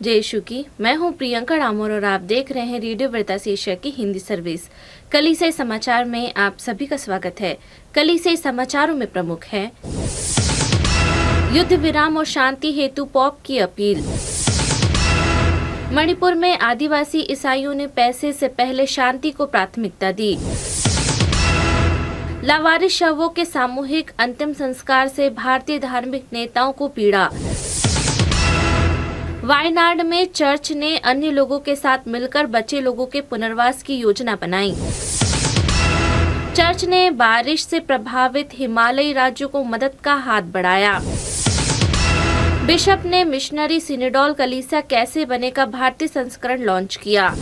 जय यीशु की। मैं हूं प्रियंका डामोर और आप देख रहे हैं रेडियो वृतास एशिया की हिंदी सर्विस। कलीसिया समाचार में आप सभी का स्वागत है। कलीसिया समाचारों में प्रमुख है युद्ध विराम और शांति हेतु पोप की अपील। मणिपुर में आदिवासी ईसाइयों ने पैसे से पहले शांति को प्राथमिकता दी। लावारिस शवों के सामूहिक अंतिम संस्कार से भारतीय धार्मिक नेताओं को पीड़ा। वायनाड में चर्च ने अन्य लोगों के साथ मिलकर बचे लोगों के पुनर्वास की योजना बनाई। चर्च ने बारिश से प्रभावित हिमालयी राज्यों को मदद का हाथ बढ़ाया। बिशप ने मिशनरी सिनेडोल कलीसिया कैसे बनेगा भारतीय संस्करण लॉन्च किया।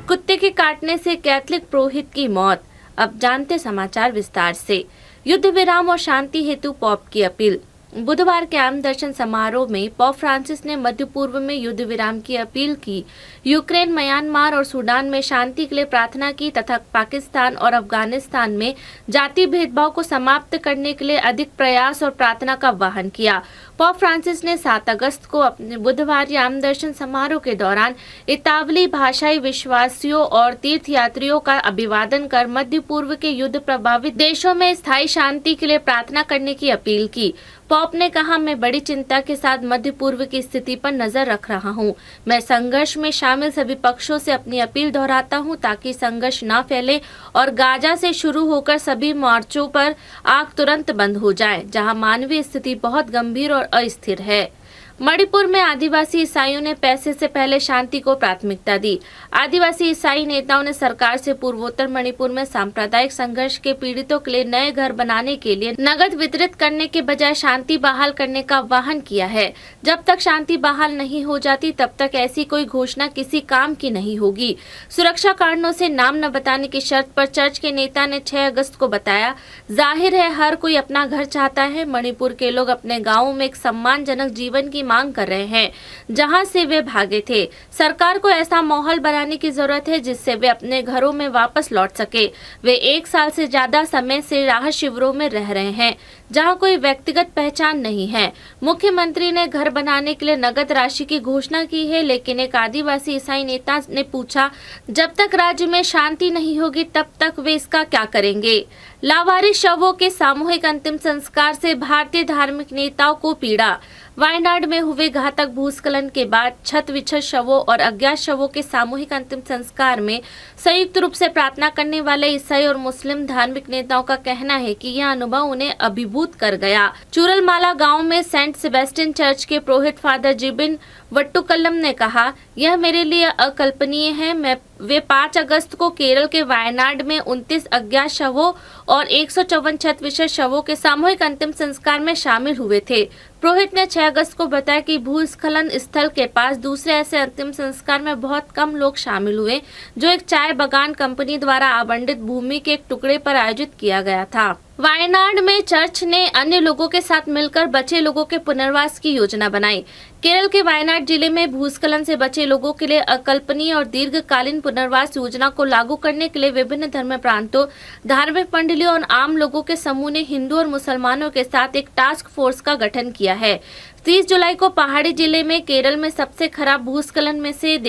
कुत्ते के काटने से कैथलिक पुरोहित की मौत। अब जानते समाचार विस्तार से। युद्ध विराम और शांति हेतु पोप की अपील। बुधवार के आम दर्शन समारोह में पोप फ्रांसिस ने मध्य पूर्व में युद्ध विराम की अपील की। यूक्रेन, म्यांमार और सूडान में शांति के लिए प्रार्थना की तथा पाकिस्तान और अफगानिस्तान में जाति भेदभाव को समाप्त करने के लिए अधिक प्रयास और प्रार्थना का आह्वान किया। पोप फ्रांसिस ने 7 अगस्त को अपने बुधवार आम दर्शन समारोह के दौरान इतावली भाषाई विश्वासियों और तीर्थयात्रियों का अभिवादन कर मध्य पूर्व के युद्ध प्रभावित देशों में स्थायी शांति के लिए प्रार्थना करने की अपील की। पोप ने कहा, मैं बड़ी चिंता के साथ मध्य पूर्व की स्थिति पर नजर रख रहा हूं। मैं संघर्ष में शामिल सभी पक्षों से अपनी अपील दोहराता हूं ताकि संघर्ष न फैले और गाजा से शुरू होकर सभी मोर्चों पर आग तुरंत बंद हो जाए, जहां मानवीय स्थिति बहुत गंभीर और अस्थिर है। मणिपुर में आदिवासी ईसाइयों ने पैसे से पहले शांति को प्राथमिकता दी। आदिवासी ईसाई नेताओं ने सरकार से पूर्वोत्तर मणिपुर में सांप्रदायिक संघर्ष के पीड़ितों के लिए नए घर बनाने के लिए नगद वितरित करने के बजाय शांति बहाल करने का आह्वान किया है। जब तक शांति बहाल नहीं हो जाती तब तक ऐसी कोई घोषणा किसी काम की नहीं होगी। सुरक्षा कारणों से नाम न बताने की शर्त पर चर्च के नेता ने 6 अगस्त को बताया, जाहिर है हर कोई अपना घर चाहता है। मणिपुर के लोग अपने गाँवों में एक सम्मानजनक जीवन की मांग कर रहे हैं, जहां से वे भागे थे। सरकार को ऐसा माहौल बनाने की जरूरत है जिससे वे अपने घरों में वापस लौट सके। वे 1 साल से ज्यादा समय से राहत शिविरों में रह रहे हैं, जहां कोई व्यक्तिगत पहचान नहीं है। मुख्यमंत्री ने घर बनाने के लिए नगद राशि की घोषणा की है, लेकिन एक आदिवासी ईसाई नेता ने पूछा, जब तक राज्य में शांति नहीं होगी तब तक वे इसका क्या करेंगे। लावारिस शवों के सामूहिक अंतिम संस्कार से भारतीय धार्मिक नेताओं को पीड़ा। वायनाड में हुए घातक भूस्खलन के बाद छत विछत शवों और अज्ञात शवों के सामूहिक अंतिम संस्कार में संयुक्त रूप से प्रार्थना करने वाले ईसाई और मुस्लिम धार्मिक नेताओं का कहना है कि यह अनुभव उन्हें अभिभूत कर गया। चूरलमाला गांव में सेंट सेबेस्टियन चर्च के पुरोहित फादर जिबिन वट्टुकल्लम ने कहा, यह मेरे लिए अकल्पनीय है। वे 5 अगस्त को केरल के वायनाड में 29 अज्ञात शवों और 154 छत विछत शवों के सामूहिक अंतिम संस्कार में शामिल हुए थे। पुरोहित ने 6 अगस्त को बताया कि भूस्खलन स्थल के पास दूसरे ऐसे अंतिम संस्कार में बहुत कम लोग शामिल हुए, जो एक चाय बागान कंपनी द्वारा आवंटित भूमि के एक टुकड़े पर आयोजित किया गया था। वायनाड में चर्च ने अन्य लोगों के साथ मिलकर बचे लोगों के पुनर्वास की योजना बनाई। केरल के वायनाड जिले में भूस्खलन से बचे लोगों के लिए अकल्पनीय और दीर्घकालीन पुनर्वास योजना को लागू करने के लिए विभिन्न धर्म प्रांतों, धार्मिक मंडलियों और आम लोगों के समूह ने हिंदू और मुसलमानों के साथ एक टास्क फोर्स का गठन किया है। 30 जुलाई को पहाड़ी जिले में केरल में सबसे खराब भूस्खलन में से एक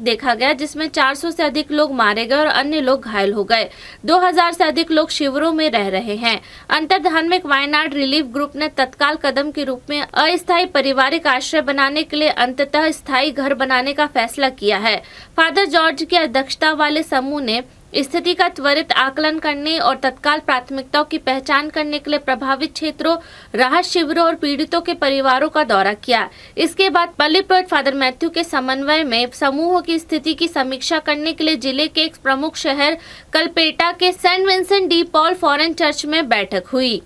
देखा गया, जिसमें 400 से अधिक लोग मारे गए और अन्य लोग घायल हो गए। 2000 से अधिक लोग शिविरों में रह रहे हैं। अंतरधार्मिक वायनाड रिलीफ ग्रुप ने तत्काल कदम के रूप में अस्थायी पारिवारिक आश्रय बनाने के लिए अंततः स्थायी घर बनाने का फैसला किया है। फादर जॉर्ज की अध्यक्षता वाले समूह ने स्थिति का त्वरित आकलन करने और तत्काल प्राथमिकताओं की पहचान करने के लिए प्रभावित क्षेत्रों, राहत शिविरों और पीड़ितों के परिवारों का दौरा किया। इसके बाद पल्ली पुरोहित फादर मैथ्यू के समन्वय में समूहों की स्थिति की समीक्षा करने के लिए जिले के एक प्रमुख शहर कलपेटा के Saint Vincent de Paul Forane church में बैठक हुई।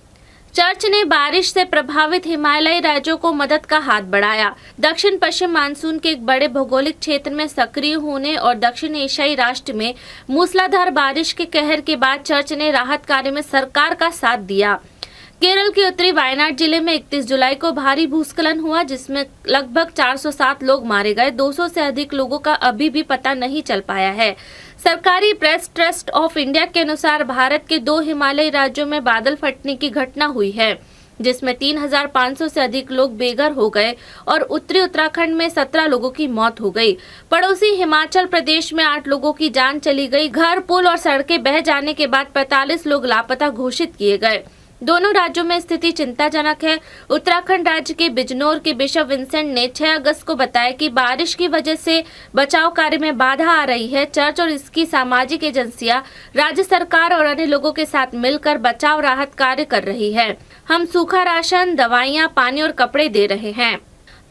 चर्च ने बारिश से प्रभावित हिमालयी राज्यों को मदद का हाथ बढ़ाया। दक्षिण पश्चिम मानसून के एक बड़े भौगोलिक क्षेत्र में सक्रिय होने और दक्षिण एशियाई राष्ट्र में मूसलाधार बारिश के कहर के बाद चर्च ने राहत कार्य में सरकार का साथ दिया। केरल के उत्तरी वायनाड जिले में 31 जुलाई को भारी भूस्खलन हुआ, जिसमें लगभग 407 लोग मारे गए। 200 से अधिक लोगों का अभी भी पता नहीं चल पाया है। सरकारी प्रेस ट्रस्ट ऑफ इंडिया के अनुसार भारत के 2 हिमालयी राज्यों में बादल फटने की घटना हुई है। जिसमें 3,500 से अधिक लोग बेघर हो गए और उत्तरी उत्तराखंड में 17 लोगों की मौत हो गई। पड़ोसी हिमाचल प्रदेश में 8 लोगों की जान चली गई। घर, पुल और सड़कें बह जाने के बाद 45 लोग लापता घोषित किए गए। दोनों राज्यों में स्थिति चिंताजनक है। उत्तराखंड राज्य के बिजनौर के बिशप विंसेंट ने 6 अगस्त को बताया कि बारिश की वजह से बचाव कार्य में बाधा आ रही है। चर्च और इसकी सामाजिक एजेंसियां राज्य सरकार और अन्य लोगों के साथ मिलकर बचाव राहत कार्य कर रही है। हम सूखा राशन, दवाइयां, पानी और कपड़े दे रहे हैं।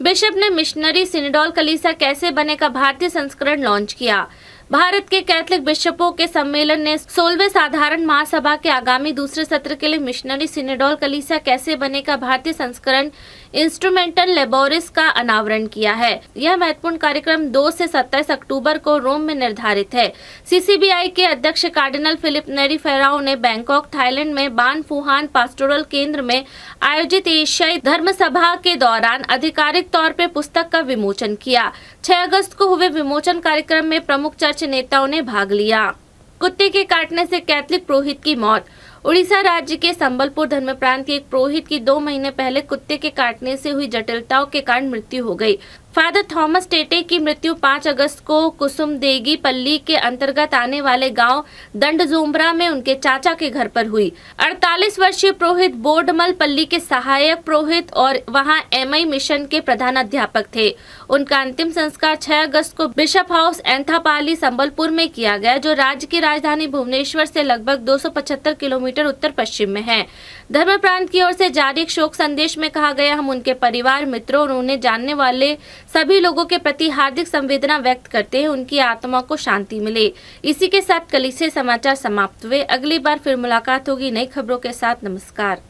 बिशप ने मिशनरी सिनेडोल कलीसिया कैसे बने का भारतीय संस्करण लॉन्च किया। भारत के कैथलिक बिशपों के सम्मेलन ने 16वें साधारण महासभा के आगामी दूसरे सत्र के लिए मिशनरी सिनेडोल कलीसिया कैसे बने का भारतीय संस्करण इंस्ट्रूमेंटल लेबोरिस का अनावरण किया है। यह महत्वपूर्ण कार्यक्रम 2 से 27 अक्टूबर को रोम में निर्धारित है। CCBI के अध्यक्ष कार्डिनल फिलिप नेरी फेराओ ने बैंकॉक, थाईलैंड में बान फुहान पास्टोरल केंद्र में आयोजित एशियाई धर्म सभा के दौरान आधिकारिक तौर पर पुस्तक का विमोचन किया। 6 अगस्त को हुए विमोचन कार्यक्रम में प्रमुख चर्च नेताओं ने भाग लिया। कुत्ते के काटने से कैथलिक पुरोहित की मौत। उड़ीसा राज्य के संबलपुर धर्म प्रांत के एक पुरोहित की 2 महीने पहले कुत्ते के काटने से हुई जटिलताओं के कारण मृत्यु हो गई। फादर थॉमस टेटे की मृत्यु 5 अगस्त को कुसुमदेगी पल्ली के अंतर्गत आने वाले गांव दंडजोम्बरा में उनके चाचा के घर पर हुई। 48 वर्षीय पुरोहित बोर्डमल पल्ली के सहायक पुरोहित और वहां MI मिशन के प्रधान अध्यापक थे। उनका अंतिम संस्कार 6 अगस्त को बिशप हाउस एंथापाली संबलपुर में किया गया, जो राज्य की राजधानी भुवनेश्वर से लगभग 275 किलोमीटर उत्तर पश्चिम में है। धर्म प्रांत की ओर से जारी एक शोक संदेश में कहा गया, हम उनके परिवार, मित्रों और उन्हें जानने वाले सभी लोगों के प्रति हार्दिक संवेदना व्यक्त करते हैं। उनकी आत्मा को शांति मिले। इसी के साथ कलीसिया समाचार समाप्त हुए। अगली बार फिर मुलाकात होगी नई खबरों के साथ। नमस्कार।